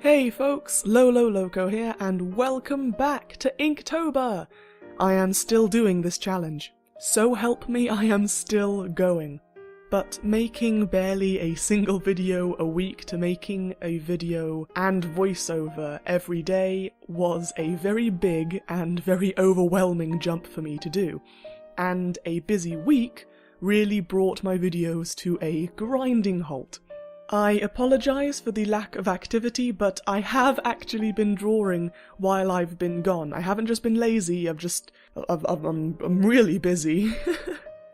Hey folks, Lolo Loco here, and welcome back to Inktober! I am still doing this challenge. So help me, I am still going. But making barely a single video a week to making a video and voiceover every day was a very big and very overwhelming jump for me to do. And a busy week really brought my videos to a grinding halt. I apologise for the lack of activity, but I have actually been drawing while I've been gone. I haven't just been lazy, I'm really busy.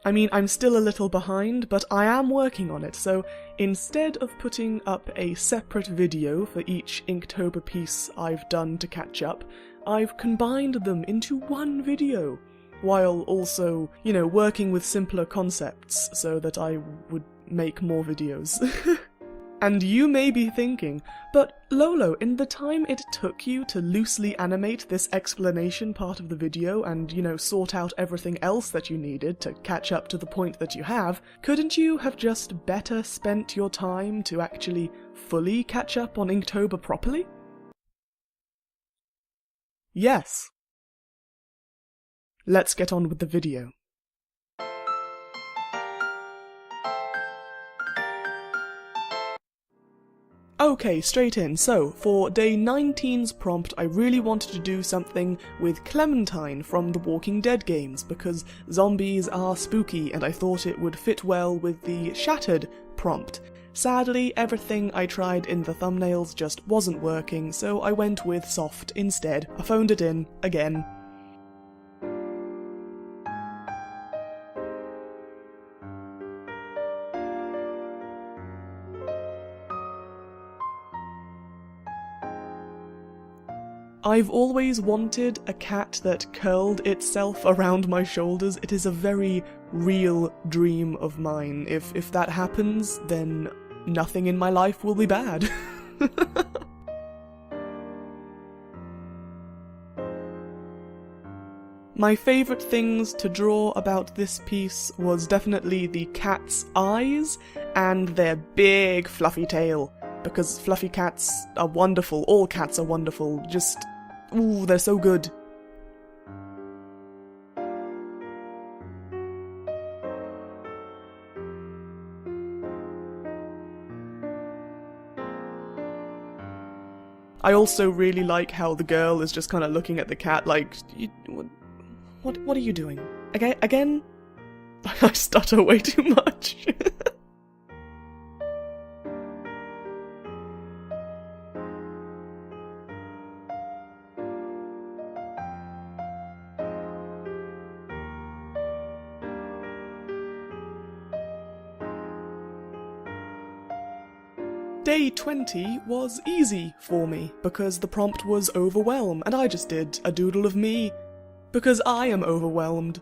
I mean, I'm still a little behind, but I am working on it, so instead of putting up a separate video for each Inktober piece I've done to catch up, I've combined them into one video, while also, working with simpler concepts so that I would make more videos. And you may be thinking, but Lolo, in the time it took you to loosely animate this explanation part of the video and, sort out everything else that you needed to catch up to the point that you have, couldn't you have just better spent your time to actually fully catch up on Inktober properly? Yes. Let's get on with the video. Okay, straight in. So, for day 19's prompt, I really wanted to do something with Clementine from the Walking Dead games, because zombies are spooky, and I thought it would fit well with the Shattered prompt. Sadly, everything I tried in the thumbnails just wasn't working, so I went with Soft instead. I phoned it in, again. I've always wanted a cat that curled itself around my shoulders. It is a very real dream of mine. If that happens, then nothing in my life will be bad. My favourite things to draw about this piece was definitely the cat's eyes and their big fluffy tail. Because fluffy cats are wonderful, all cats are wonderful, ooh, they're so good. I also really like how the girl is just kind of looking at the cat like, what are you doing? Again? I stutter way too much. Day 20 was easy for me, because the prompt was overwhelm, and I just did a doodle of me, because I am overwhelmed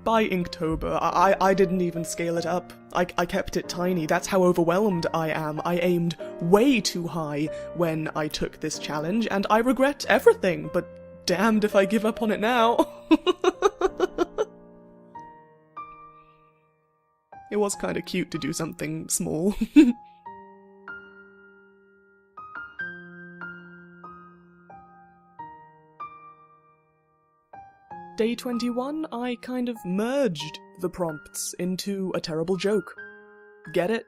by Inktober. I didn't even scale it up. I kept it tiny. That's how overwhelmed I am. I aimed way too high when I took this challenge, and I regret everything, but damned if I give up on it now. It was kinda cute to do something small. Day 21, I kind of merged the prompts into a terrible joke. Get it?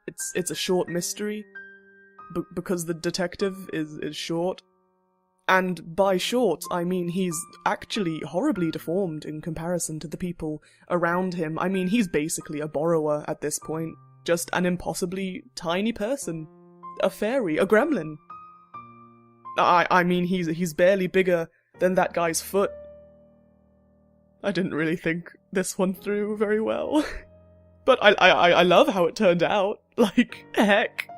It's a short mystery, because the detective is short. And by short, I mean he's actually horribly deformed in comparison to the people around him. I mean, he's basically a borrower at this point. Just an impossibly tiny person. A fairy, a gremlin. I mean, he's barely bigger than that guy's foot. I didn't really think this one through very well. But I love how it turned out. Like, heck.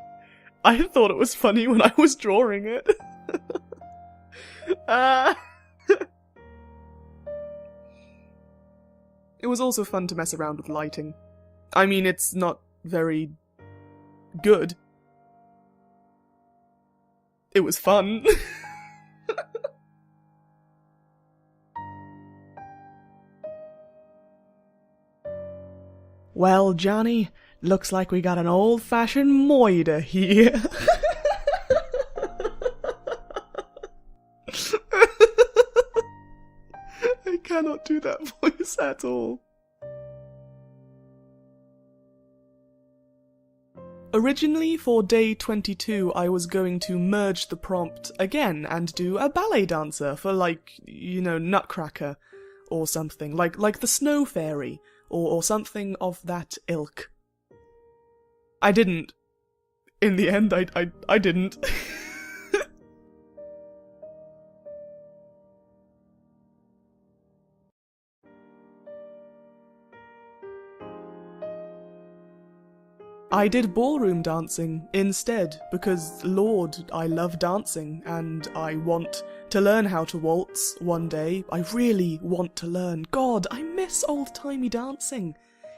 I thought it was funny when I was drawing it. It was also fun to mess around with lighting. I mean, it's not very good. It was fun. Well, Johnny, looks like we got an old-fashioned moida here. cannot do that voice at all. Originally, for day 22, I was going to merge the prompt again and do a ballet dancer for, like, you know, Nutcracker, or something, like the Snow Fairy, or something of that ilk. I didn't. In the end, I didn't. I did ballroom dancing instead, because, Lord, I love dancing, and I want to learn how to waltz one day. I really want to learn. God, I miss old-timey dancing.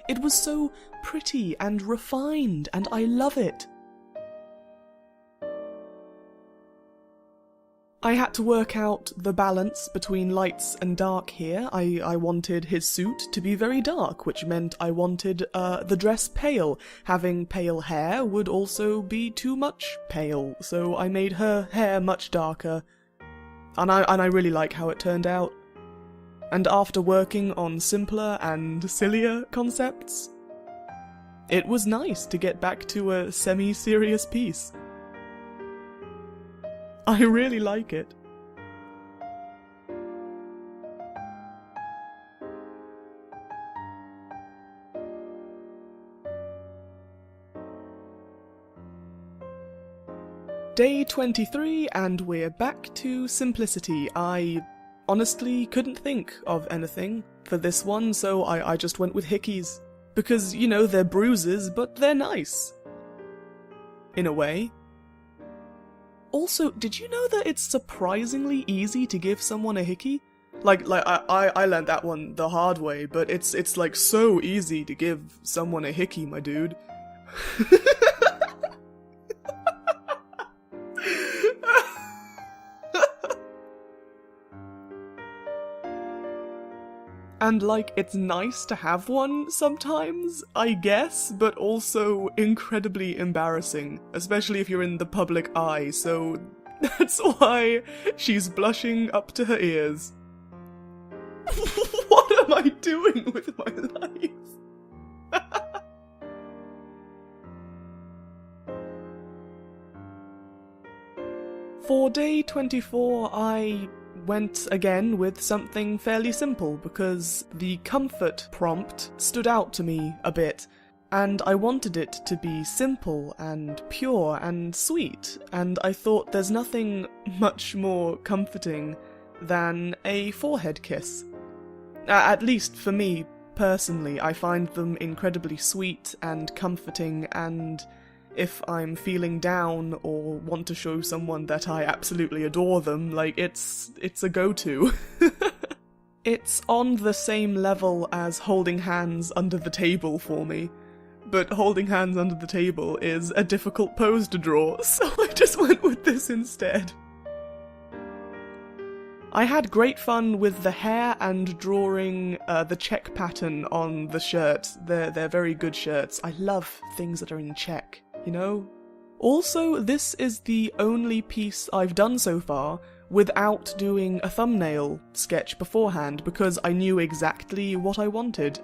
It was so pretty and refined, and I love it. I had to work out the balance between lights and dark here. I wanted his suit to be very dark, which meant I wanted the dress pale. Having pale hair would also be too much pale, so I made her hair much darker. And I really like how it turned out. And after working on simpler and sillier concepts, it was nice to get back to a semi-serious piece. I really like it. Day 23, and we're back to simplicity. I honestly couldn't think of anything for this one, so I just went with hickeys. Because, you know, they're bruises, but they're nice. In a way. Also, did you know that it's surprisingly easy to give someone a hickey? Like I learned that one the hard way, but it's like so easy to give someone a hickey, my dude. And, like, it's nice to have one sometimes, I guess, but also incredibly embarrassing, especially if you're in the public eye, so that's why she's blushing up to her ears. What am I doing with my life? For day 24, I went again with something fairly simple, because the comfort prompt stood out to me a bit, and I wanted it to be simple and pure and sweet, and I thought there's nothing much more comforting than a forehead kiss. At least for me, personally, I find them incredibly sweet and comforting, and if I'm feeling down or want to show someone that I absolutely adore them, like, it's a go-to. It's on the same level as holding hands under the table for me, but holding hands under the table is a difficult pose to draw, so I just went with this instead. I had great fun with the hair and drawing the check pattern on the shirt. They're very good shirts. I love things that are in check. You know? Also, this is the only piece I've done so far without doing a thumbnail sketch beforehand, because I knew exactly what I wanted.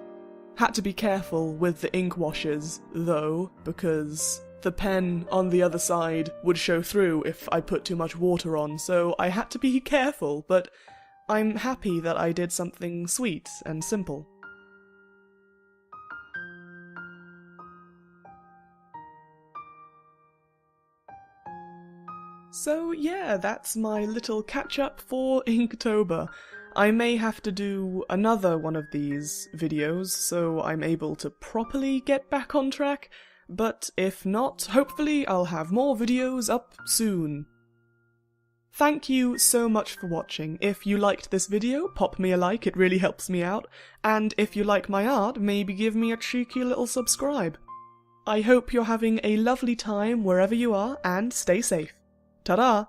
Had to be careful with the ink washes, though, because the pen on the other side would show through if I put too much water on, so I had to be careful, but I'm happy that I did something sweet and simple. So yeah, that's my little catch-up for Inktober. I may have to do another one of these videos, so I'm able to properly get back on track, but if not, hopefully I'll have more videos up soon. Thank you so much for watching. If you liked this video, pop me a like, it really helps me out, and if you like my art, maybe give me a cheeky little subscribe. I hope you're having a lovely time wherever you are, and stay safe. Ta-da!